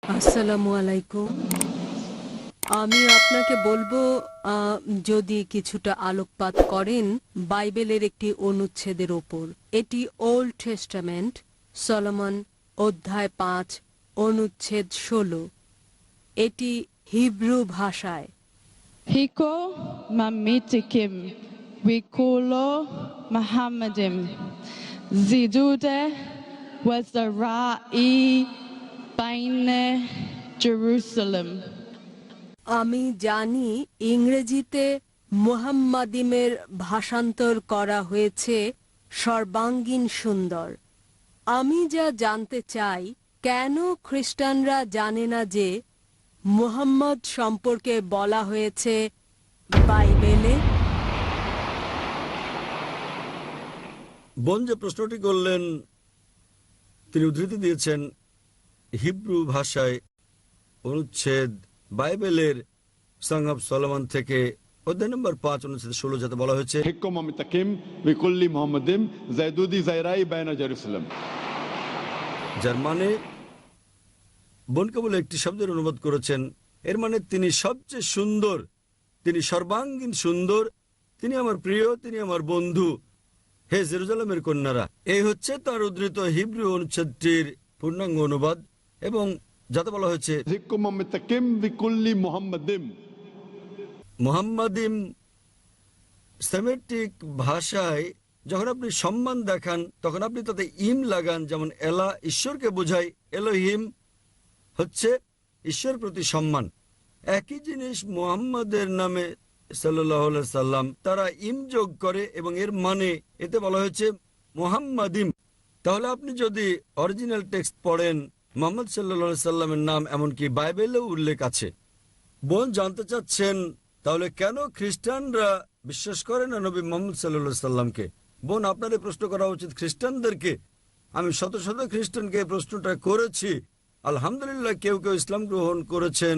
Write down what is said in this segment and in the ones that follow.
আসসালামু আলাইকুম। আমি আপনাকে বলবো, যদি কিছুটা আলোকপাত করেন বাইবেলের একটি অনুচ্ছেদের ওপর। এটি ওল্ড টেস্টামেন্ট, সলোমন অধ্যায় 5 অনুচ্ছেদ 16। এটি হিব্রু ভাষায়। Hiko mamitikim wikulo Muhammadim zidude wazarai baine Jerusalem. আমি জানি ইংরেজিতে মুহাম্মাদিমের ভাষান্তর করা হয়েছে সর্বাঙ্গীন সুন্দর। আমি যা জানতে চাই, কেন খ্রিস্টানরা জানে না যে মুহাম্মদ সম্পর্কে বলা হয়েছে বাইবেলে? বোন যে প্রশ্নটি করলেন তিনি উদ্ধৃতি দিয়েছেন হিব্রু ভাষায় অনুচ্ছেদ বাইবেলের সং অফ সলোমন থেকে অধ্যায় নম্বর 5 অনুচ্ছেদ 16, যাতে বলা হয়েছে Hikkum amitakim bikulli Muhammadim zaidudi zairai baina Jerusalem. যার মানে বোন কেবল একটি শব্দের অনুবাদ করেছেন। এর মানে তিনি সবচেয়ে সুন্দর, তিনি সর্বাঙ্গীন সুন্দর, তিনি আমার প্রিয়, তিনি আমার বন্ধু, হে জেরুজালেমের কন্যারা। এই হচ্ছে তার উদ্ধৃত হিব্রু অনুচ্ছেদটির পূর্ণাঙ্গ অনুবাদ, এবং যাতে বলা হয়েছে Hikkum amitakim bikulli Muhammadim. মুহাম্মাদিম সেমেটিক ভাষায় যখন আপনি সম্মান দেখান তখন আপনি তাতে ইম লাগান, যেমন এলা ঈশ্বরকে বোঝায়, এলোহিম হচ্ছে ঈশ্বর প্রতি সম্মান। একই জিনিস মুহাম্মাদের নামে সাল্লাল্লাহু আলাইহি সাল্লাম তারা ইম যোগ করে, এবং এর মানে এতে বলা হয়েছে মুহাম্মাদিম। তাহলে আপনি যদি অরিজিনাল টেক্সট পড়েন, মুহাম্মদ সাল্লাল্লাহু আলাইহি সাল্লামের নাম এমনকি বাইবেলেও উল্লেখ আছে। বোন জানতে চাচ্ছেন তাহলে কেন খ্রিস্টানরা বিশ্বাস করে না নবী মুহাম্মদ সাল্লাল্লাহু আলাইহি সাল্লামকে? বোন, আপনার এই প্রশ্ন করা উচিত খ্রিস্টানদেরকে। আমি শত শত খ্রিস্টানকে এই প্রশ্নটা করেছি। আলহামদুলিল্লাহ, কেউ কেউ ইসলাম গ্রহণ করেছেন,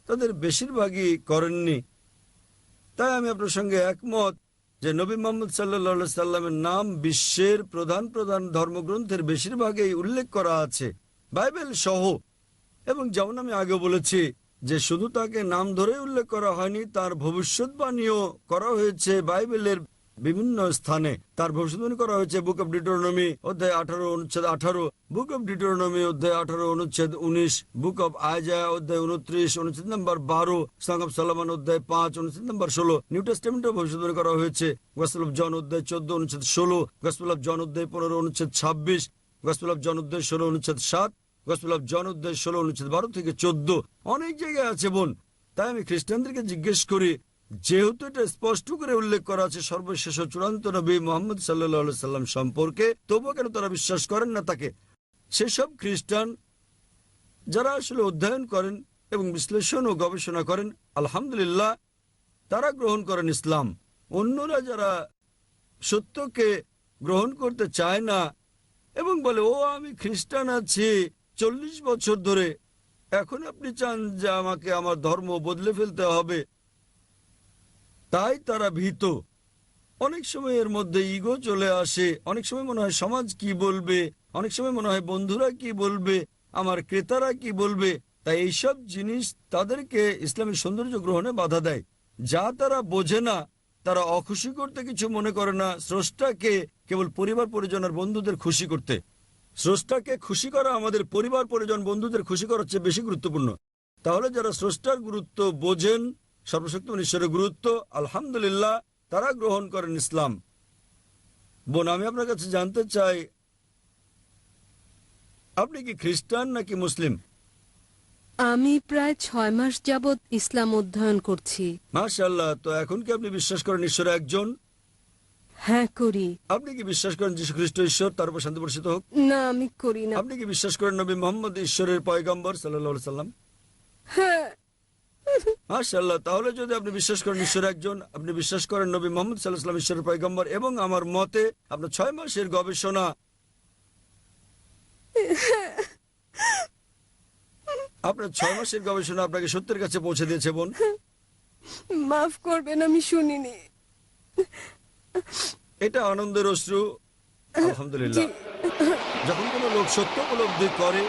তাদের বেশিরভাগই করেননি। তাই আমি আপনার সঙ্গে একমত যে নবী মুহাম্মদ সাল্লাল্লাহু আলাইহি সাল্লামের নাম বিশ্বের প্রধান প্রধান ধর্মগ্রন্থের বেশিরভাগেই উল্লেখ করা আছে, বাইবেল সহ। এবং যেমন আমি আগে বলেছি যে শুধু তাকে নাম ধরে উল্লেখ করা হয়নি, তার ভবিষ্যৎবাণীও করা হয়েছে বাইবেলের বিভিন্ন স্থানে। তার ভবিষ্যৎবাণী করা হয়েছে বুক অব ডিউটেরোনমি অধ্যায় 18 অনুচ্ছেদ 18, বুক অব ডিউটেরোনমি অধ্যায় 18 অনুচ্ছেদ 19, বুক অব আইজায়া অধ্যায় 29 অনুচ্ছেদ নম্বর 12, সং অব সলোমন অধ্যায় 5 অনুচ্ছেদ নম্বর 16। নিউ টেস্টামেন্টে ভবিষ্যৎবাণী করা হয়েছে গসপেল অফ জন অধ্যায় 14 অনুচ্ছেদ 16, গসপেল অফ জন অধ্যায় 15 অনুচ্ছেদ 26, গসপেল অফ জন অধ্যায় 16 অনুচ্ছেদ 7, গসপেল অফ জন অধ্যায় 16 অনুচ্ছেদ 12 থেকে 14। অনেক জায়গায় আছে বোন। তাই আমি খ্রিস্টানদেরকে জিজ্ঞেস করি, যেহেতু এটা স্পষ্ট করে উল্লেখ করা আছে সর্বশেষ ও চূড়ান্ত নবী মুহাম্মদ সাল্লাল্লাহু আলাইহি সাল্লাম সম্পর্কে, তবুও কেন তারা বিশ্বাস করেন না তাকে? সেসব খ্রিস্টান যারা আসলে অধ্যয়ন করেন এবং বিশ্লেষণ ও গবেষণা করেন, আলহামদুলিল্লাহ তারা গ্রহণ করেন ইসলাম। অন্যরা যারা সত্যকে গ্রহণ করতে চায় না এবং বলে, ও আমি খ্রিস্টান আছি 40 বছর ধরে, এখন আপনি চান যে আমাকে আমার ধর্ম বদলে ফেলতে হবে, তাই তারা ভীত। অনেক সময় এর মধ্যে ইগো চলে আসে, অনেক সময় মনে হয় সমাজ কি বলবে, অনেক সময় মনে হয় বন্ধুরা কি বলবে, আমার ক্রেতারা কি বলবে। তাই এইসব জিনিস তাদেরকে ইসলামের সৌন্দর্য গ্রহণে বাধা দেয়। যা তারা বোঝে না, তারা অখুশি করতে কিছু মনে করে না, স্রষ্টাকে কেবল পরিবার পরিজন আর বন্ধুদের খুশি করতে। স্রষ্টাকে খুশি করা আমাদের পরিবার পরিজন বন্ধুদের খুশি করার চেয়ে বেশি গুরুত্বপূর্ণ। তাহলে যারা স্রষ্টার গুরুত্ব বোঝেন, সর্বশক্তিমান ঈশ্বরের গুরুত্ব, আলহামদুলিল্লাহ তারা গ্রহণ করেন ইসলাম। বোন, আমি আপনার কাছে জানতে চাই, আপনি কি খ্রিস্টান নাকি মুসলিম? আমি প্রায় 6 মাস যাবৎ ইসলাম অধ্যয়ন করছি। মাশাআল্লাহ। তো এখন কি আপনি বিশ্বাস করেন ঈশ্বর একজন? হ্যাঁ, করি। আপনি কি বিশ্বাস করেন যীশু খ্রিস্ট ঈশ্বর, তার উপর শান্তি বর্ষিত হোক? না, আমি করি না। আপনি কি বিশ্বাস করেন নবী মুহাম্মদ ঈশ্বরের পয়গম্বর সাল্লাল্লাহু আলাইহি সাল্লাম? হ্যাঁ। মাশাআল্লাহ। তাহলে যদি আপনি বিশ্বাস করেন ঈশ্বর একজন, আপনি বিশ্বাস করেন নবী মুহাম্মদ সাল্লাল্লাহু আলাইহি ওয়াসাল্লাম ঈশ্বরের পয়গম্বর, এবং আমার মতে আপনার 6 মাসের গবেষণা, আপনার 6 মাসের গবেষণা আপনাকে সত্যের কাছে পৌঁছে দিয়েছে বোন। মাফ করবেন, আমি শুনিনি। এটা আনন্দের অশ্রু। আলহামদুলিল্লাহ। যখন কোনো লোক সত্য উপলব্ধি করে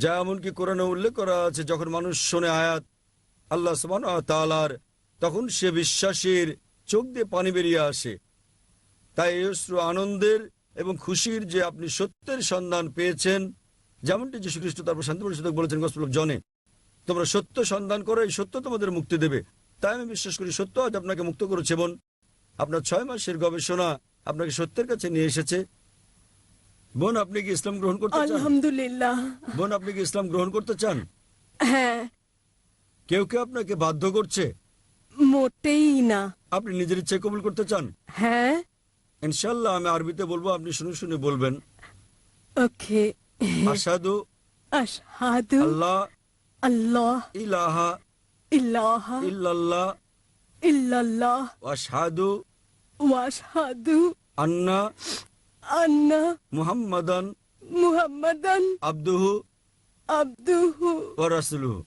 যা এমনকি কোরআনে উল্লেখ করা আছে, যখন মানুষ শোনে আয়াত আল্লাহ সুবহানাহু ওয়া তাআলার, তখন সে বিশ্বাসীর চোখ দিয়ে পানি বেরিয়ে আসে। তাই এই অশ্রু আনন্দের এবং খুশির যে আপনি সত্যের সন্ধান পেয়েছেন, যেমনটি যীশু খ্রিস্ট তারপর শান্তি পরিষদক বলেছেন গসপেল অফ জনে, তোমরা সত্য সন্ধান করো, এই সত্য তোমাদের মুক্তি দেবে। তাই আমি বিশ্বাস করি সত্য আজ আপনাকে মুক্ত করেছে। বোন, আপনার 6 মাসের গবেষণা আপনাকে সত্যের কাছে নিয়ে এসেছে। বোন, আপনি কি ইসলাম গ্রহণ করতে চান? আলহামদুলিল্লাহ। বোন, আপনি কি ইসলাম গ্রহণ করতে চান? হ্যাঁ। কেউ কেউ আপনাকে বাধ্য করছে? মোটেই না। আপনি নিজের ইচ্ছে কবুল করতে চান? হ্যাঁ। ইনশাআল্লাহ আমি আরবিতে বলবো, আপনি শুনে শুনে বলবেন। ওকে। আশহাদু আশহাদু আল্লাহ আল্লাহ ইলাহা ইলাহা ইল্লাল্লাহ ইল্লাল্লাহ ওয়া আশহাদু ওয়া আশহাদু আন্না আন্না মুহাম্মাদান মুহাম্মাদান আবদুহু আবদুহু ওয়া রাসূলুহু।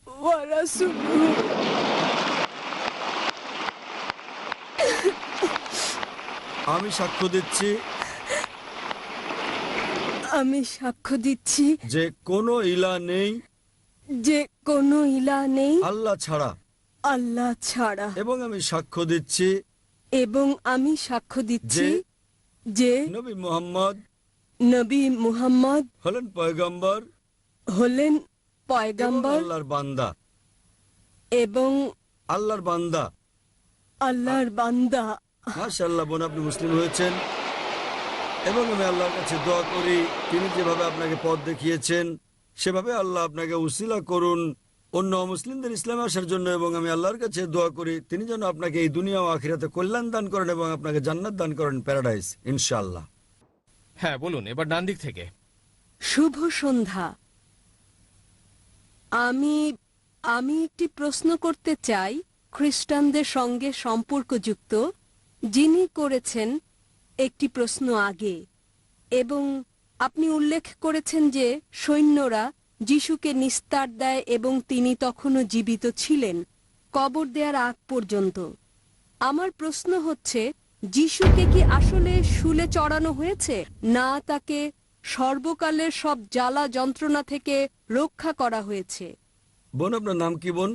ওয়া রাসূলুহু। আমি সাক্ষ্য দিচ্ছি আমি সাক্ষ্য দিচ্ছি যে কোনো ইলাহ নেই যে কোনো ইলাহ নেই আল্লাহ ছাড়া, আল্লাহ ছাড়া, এবং আমি সাক্ষ্য দিচ্ছি এবং আমি সাক্ষ্য দিচ্ছি যে নবী মুহাম্মদ নবী মুহাম্মদ হলেন পয়গম্বর হলেন এবং পয়গম্বর আল্লাহর বান্দা। এবং আল্লাহর বান্দা। আল্লাহর বান্দা। মাশাআল্লাহ বোন, আপনি মুসলিম হয়েছেন এবং আমি আল্লাহর কাছে দোয়া করি তিনি যেভাবে আপনাকে পথ দেখিয়েছেন সেভাবে আল্লাহ আপনাকে উসিলা করুন অন্য মুসলিমদের ইসলামে আসার জন্য। এবং আমি আল্লাহর কাছে দোয়া করি তিনি যেন আপনাকে এই দুনিয়া ও আখিরাতে কল্যাণ দান করেন এবং আপনাকে জান্নাত দান করেন, প্যারাডাইস, ইনশাআল্লাহ। হ্যাঁ বলুন, এবার ডান দিক থেকে। শুভ সন্ধ্যা। আমি আমি একটি প্রশ্ন করতে চাই খ্রিস্টানদের সঙ্গে সম্পর্কযুক্ত, যিনি করেছেন একটি প্রশ্ন আগে, এবং আপনি উল্লেখ করেছেন যে সৈন্যরা যিশুকে নিস্তার দেয় এবং তিনি তখনও জীবিত ছিলেন কবর দেওয়ার আগ পর্যন্ত। আমার প্রশ্ন হচ্ছে, যিশুকে কি আসলে শুলে চড়ানো হয়েছে, না তাকে সর্বকালের সব জ্বালা যন্ত্রণা থেকে রক্ষা করা হয়েছে? বোন, আপনার নাম কি বোন?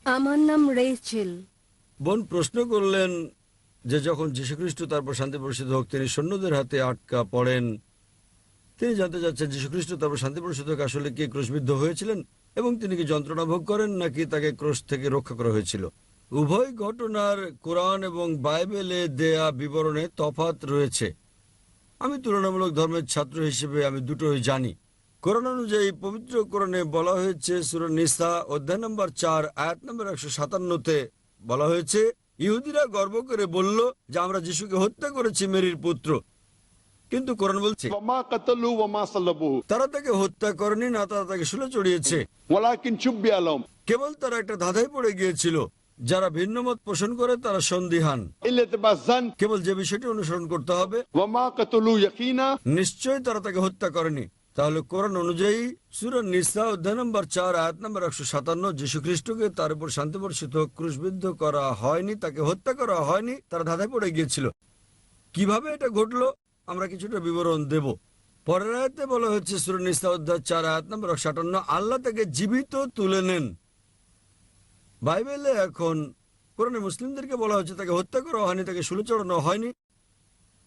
আমার নাম রেচেল। বোন প্রশ্ন করলেন যে যখন যীশুখ্রিস্ট তারপর শান্তি পরিষদ হোক তিনি সৈন্যদের হাতে আটকা পড়েন, তিনি জানতে চাচ্ছেন যীশুখ্রিস্ট তারপর শান্তি পরিষদ হোক আসলে কি ক্রুশবিদ্ধ হয়েছিলেন এবং তিনি কি যন্ত্রণা ভোগ করেন নাকি তাকে ক্রুশ থেকে রক্ষা করা হয়েছিল। উভয় ঘটনার কোরআন এবং বাইবেলে দেয়া বিবরণে তফাৎ রয়েছে। আমি তুলনামূলক ধর্মের ছাত্র হিসেবে আমি দুটোই জানি। কোরআন অনুযায়ী পবিত্র কোরআনে বলা হয়েছে, সূরা নিসা অধ্যায় নম্বর 4 আয়াত নম্বর 157-তে বলা হয়েছে, ইহুদিরা গর্ব করে বলল যে আমরা যিশুকে হত্যা করেছি, মেরির পুত্র। কিন্তু কোরআন বলছে ওয়ামা কাতালু ওয়ামা সাল্লাবুহু তারা তাকে হত্যা করেনি, না তারা তাকে শুলে চড়িয়েছে, ওয়ালাকিন শুব্বিয়া লাহুম কেবল তারা একটা ধাঁধায় পড়ে গিয়েছিল। যারা ভিন্নমত পোষণ করে তারা সন্দিহান, ইল্লাতিবাযান কেবল যে বিষয়টি অনুসরণ করতে হবে। ওয়ামা কাতালু ইয়াকিনা নিশ্চয়ই তারা তাকে হত্যা করেনি। তাহলে কোরআন অনুযায়ী সূরা নিসা অধ্যায় নম্বর 4 আয়াত নম্বর 157, যীশু খ্রিস্টকে তার উপর শান্তি বর্ষিত ক্রুশবিদ্ধ করা হয়নি, তাকে হত্যা করা হয়নি, তারা ধাঁধায় পড়ে গিয়েছিল। কিভাবে এটা ঘটলো আমরা কিছুটা বিবরণ দেব। পরের আয়াতে বলা হয়েছে সূরা নিসা অধ্যায় 4 আয়াত নম্বর 58, আল্লাহ তাকে জীবিত তুলে নেন। বাইবেলে এখন কোরআনে মুসলিমদেরকে বলা হচ্ছে তাকে হত্যা করা হয়নি, তাকে শুলে চড়ানো হয়নি।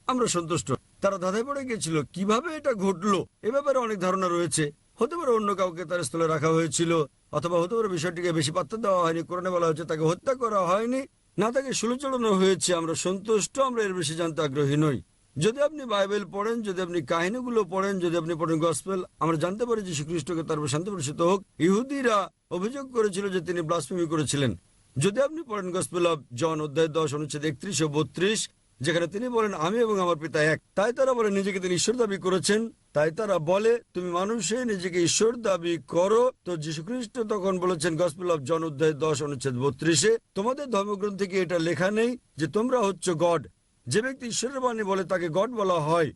আমরা সন্তুষ্ট। তারা ধাঁধায় পড়ে গিয়েছিল কিভাবে এটা ঘটলো। এ ব্যাপারে অনেক ধারণা রয়েছে। হতে পারে অন্য কাউকে তার স্থলে রাখা হয়েছিল, অথবা হতে পারে বিষয়টিকে বেশি পাত্তা দেওয়া হয়নি। কোরআনে বলা হচ্ছে তাকে হত্যা করা হয়নি, না তাকে শুলে চড়ানো হয়েছে। আমরা সন্তুষ্ট, আমরা এর বেশি জানতে আগ্রহী নই। যদি আপনি বাইবেল পড়েন, যদি আপনি কাহিনীগুলো পড়েন, যদি আপনি পড়েন গসপেল, আমরা জানতে পারি যে শ্রীখ্রিস্টকে তার উপর শান্তি বর্ষিত হোক ইহুদিরা অভিযোগ করেছিল যে তিনি ব্লাসফেমি করেছিলেন। যদি আপনি পড়েন গসপেল অফ জন অধ্যায় 10 অনুচ্ছেদ 31 ও 32, যেখানে তিনি বলেন আমি এবং আমার পিতা এক, তাই তারা বলে নিজেকে তিনি ঈশ্বর দাবি করেছেন। তাই তারা বলে তুমি মানুষে নিজেকে ঈশ্বর দাবি করো। তো যীশুখ্রিস্ট তখন বলেছেন গসপেল অফ জন অধ্যায় 10 অনুচ্ছেদ 32, তোমাদের ধর্মগ্রন্থে কি এটা লেখা নেই যে তোমরা হচ্ছে গড? যে ব্যক্তি ঈশ্বরের বাণী বলে তাকে গড বলা হয়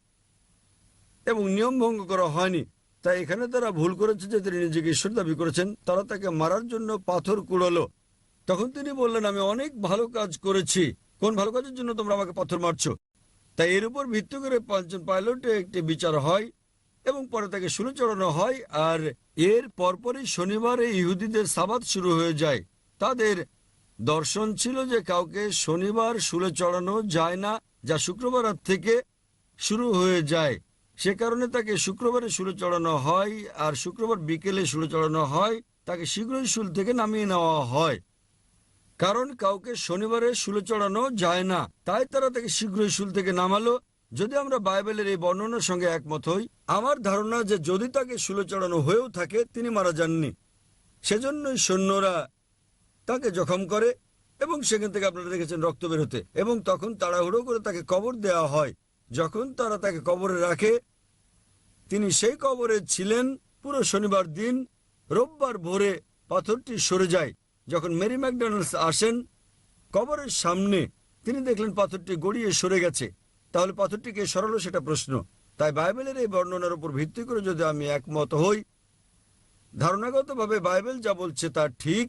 এবং নিয়ম ভঙ্গ করা হয়নি। তাই এখানে তারা ভুল করেছে যে তিনি নিজেকে ঈশ্বর দাবি করেছেন। তারা তাকে মারার জন্য পাথর কুড়ালো। তখন তিনি বললেন আমি অনেক ভালো কাজ করেছি, কোন ভালো কাজের জন্য তোমরা আমাকে পাথর মারছো? তাই এর উপর ভিত্তি করে 5 জন পাইলটে একটি বিচার হয় এবং পরে তাকে শুলে চড়ানো হয়। আর এর পরপরই শনিবারে ইহুদিদের সাবাত শুরু হয়ে যায়। তাদের দর্শন ছিল যে কাউকে শনিবার শুলে চড়ানো যায় না, যা শুক্রবার রাত থেকে শুরু হয়ে যায়। সে কারণে তাকে শুক্রবারে শুলে চড়ানো হয়, আর শুক্রবার বিকেলে শুলে চড়ানো হয়। তাকে শীঘ্রই শুল থেকে নামিয়ে নেওয়া হয়, কারণ কাউকে শনিবারে শুলে চড়ানো যায় না, তাই তারা তাকে শীঘ্রই শুল থেকে নামালো। যদি আমরা বাইবেলের এই বর্ণনার সঙ্গে একমত হই, আমার ধারণা যে যদি তাকে শুলে চড়ানো হয়েও থাকে, তিনি মারা যাননি। সেজন্যই সৈন্যরা তাকে জখম করে এবং সেখান থেকে আপনারা দেখেছেন রক্ত বের হতে, এবং তখন তাড়াহুড়ো করে তাকে কবর দেওয়া হয়। যখন তারা তাকে কবরে রাখে, তিনি সেই কবরে ছিলেন পুরো শনিবার দিন। রোববার ভোরে পাথরটি সরে যায়। যখন মেরি ম্যাকডোনাল্ডস আসেন কবরের সামনে, তিনি দেখলেন পাথরটি গড়িয়ে সরে গেছে। তাহলে পাথরটিকে সরালো, সেটা প্রশ্ন। তাই বাইবেলের এই বর্ণনার উপর ভিত্তি করে যদি আমি একমত হই, ধারণাগতভাবে বাইবেল যা বলছে তা ঠিক।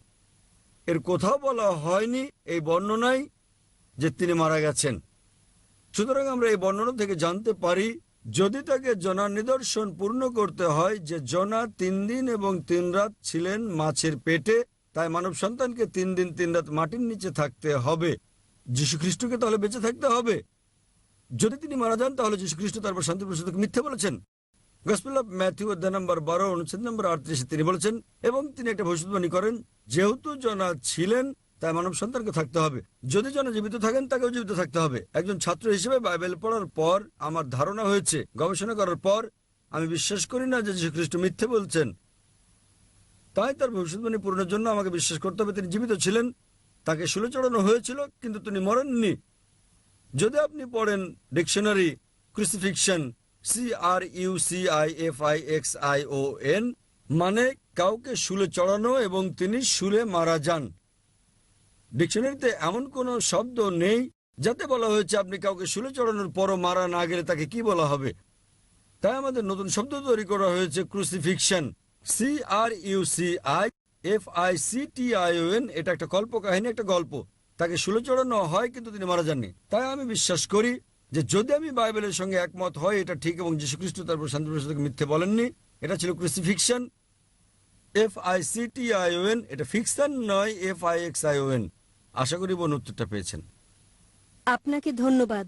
এর কোথাও বলা হয়নি এই বর্ণনায় যে তিনি মারা গেছেন। সুতরাং আমরা এই বর্ণনা থেকে জানতে পারি, যদি তাকে জনার নিদর্শন পূর্ণ করতে হয় যে জনা 3 দিন এবং 3 রাত ছিলেন মাছের পেটে, তাই মানব সন্তানকে 3 দিন 3 রাত মাটির নিচে থাকতে হবে। যীশু খ্রিস্টকে তাহলে বেঁচে থাকতে হবে। যদি তিনি মারা যান, তাহলে যীশু খ্রিস্ট তারপর শান্তি প্রসাদকে মিথ্যে বলেছেন। গসপেল অফ ম্যাথিউ অধ্যায় নম্বর 12 অনুচ্ছেদ নম্বর 38 তিনি বলেছেন, এবং তিনি একটা ভবিষ্যদ্বাণী করেন, যেহেতু জনা ছিলেন তাই মানব সন্তানকে থাকতে হবে। যদি জনা জীবিত থাকেন, তাকেও জীবিত থাকতে হবে। একজন ছাত্র হিসেবে বাইবেল পড়ার পর আমার ধারণা হয়েছে, গবেষণা করার পর, আমি বিশ্বাস করি না যে যীশু খ্রিস্ট মিথ্যে বলছেন। তাই তার ভবিষ্যদ্বাণী পূরণের জন্য আমাকে বিশ্বাস করতে হবে তিনি জীবিত ছিলেন, তাকে শুলে চড়ানো হয়েছিল, কিন্তু তিনি মরেননি। যদি আপনি পড়েন ডিকশনারি, ক্রুসিফিকশন CRUCIFIXION মানে কাউকে শুলে চড়ানো এবং তিনি শুলে মারা যান। ডিকশনারিতে এমন কোনো শব্দ নেই যাতে বলা হয়েছে আপনি কাউকে শুলে চড়ানোর পরও মারা না গেলে তাকে কি বলা হবে। তাই আমাদের নতুন শব্দ তৈরি করা হয়েছে, ক্রুসিফিকশন CRUCIFICTION। এটা একটা কল্পকাহিনী, একটা গল্প। তাকে শুলে চড়ানো হয় কিন্তু তিনি মারা যাননি। তাই আমি বিশ্বাস করি যে যদি আমি বাইবেলের সঙ্গে একমত হয়, এটা ঠিক এবং যীশুখ্রিস্ট তারপর শান্তি প্রসাদকে মিথ্যে বলেননি। এটা ছিল ক্রুসিফিকশন FICTION, এটা ফিকশন নয় FIXION। আশা করি বোন উত্তরটা পেয়েছেন। আপনাকে ধন্যবাদ।